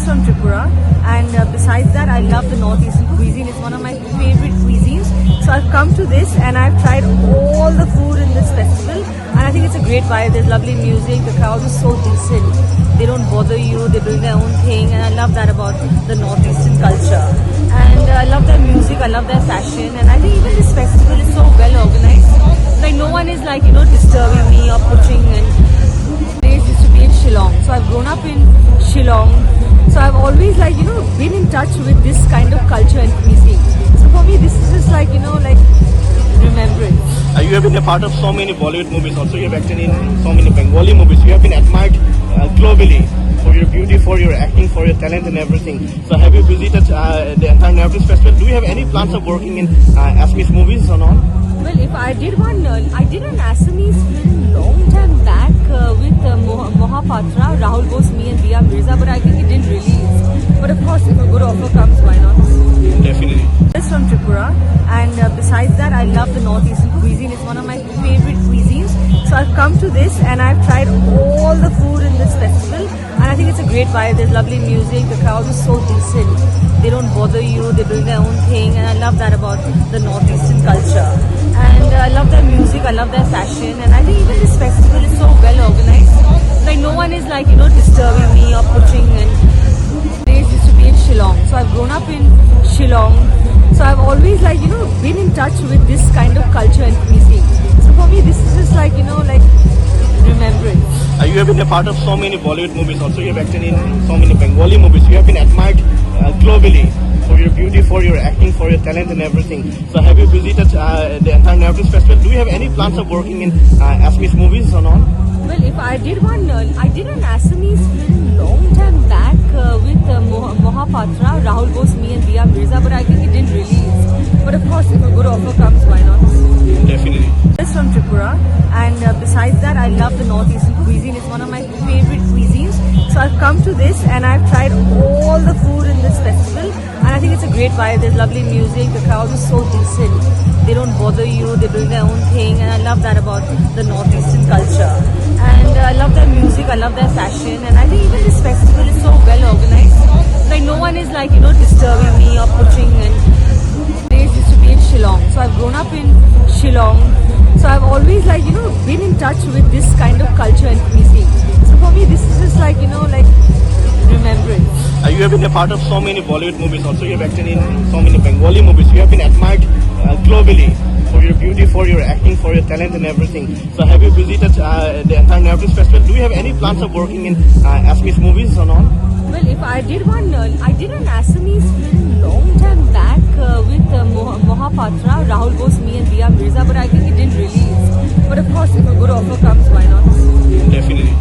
from Tripura, and besides that, I love the northeastern cuisine. It's one of my favorite cuisines. So I've come to this and I've tried all the food in this festival, and I think it's a great vibe. There's lovely music. The crowd is so decent. They don't bother you. They're doing their own thing, and I love that about the northeastern culture. And I love their music. I love their fashion, and I think even this festival is so well organized. Like no one is like disturbing me or pushing. And days used to be in Shillong, so I've grown up in Shillong. So I've always been in touch with this kind of culture and cuisine. So for me, this is just like remembrance. You have been a part of so many Bollywood movies. Also, you have acted in so many Bengali movies. You have been admired globally for your beauty, for your acting, for your talent and everything. So have you visited the entire Navratri Festival? Do you have any plans of working in Assamese movies or not? Well, if I did I did an Assamese film long time back with Mohapatra, Rahul Bose, me and Dia Mirza, but I think it didn't release. But of course, if a good offer comes, why not? Definitely. It's from Tripura, and besides that, I love the northeastern cuisine. It's one of my favorite cuisines. So I've come to this and I've tried all the food in this festival, and I think it's a great vibe. There's lovely music. The crowd is so decent. They don't bother you. They're doing their own thing, and I love that about the northeastern culture. And I love their music. I love their fashion, and I think even this festival is so well organized. Like no one is disturbing me or pushing. And days used to be in Shillong, so I've grown up in Shillong. So I've always been in touch with this kind of culture and cuisine. So for me, this is just remembrance. You have been a part of so many Bollywood movies. Also, you have acted in so many Bengali movies. You have been admired globally for your beauty, for your acting, for your talent and everything. So have you visited the entire Navratri Festival? Do you have any plans of working in Assamese movies or not? Well, if I did I did an Assamese film long time back with Mohapatra, Rahul Bose, me and Dia Mirza, but I think it didn't release. But of course, if a good offer comes, why not? Definitely. It's from Tripura, and besides that, I love the northeastern cuisine. It's one of my favorite cuisines. So I've come to this and I've tried all the food in this festival, and I think it's a great vibe. There's lovely music. The crowd is so decent. They don't bother you. They're doing their own thing, and I love that about the northeastern culture. And I love their music. I love their fashion, and I think even this festival is so well organized. Like no one is disturbing me or pushing. And days used to be in Shillong, so I've grown up in Shillong. So I've always been in touch with this kind of culture and cuisine. So for me, this is just remembrance. You have been a part of so many Bollywood movies. Also, you have acted in so many Bengali movies. You have been admired globally for your beauty, for your acting, for your talent and everything. So have you visited the entire Navratri Festival? Do you have any plans of working in Assamese movies or not? Well, if I did I did an Assamese film long time back with Mohapatra, Rahul Bose, me and Dia Mirza, but I think it didn't release. But of course, if a good offer comes, why not? Definitely.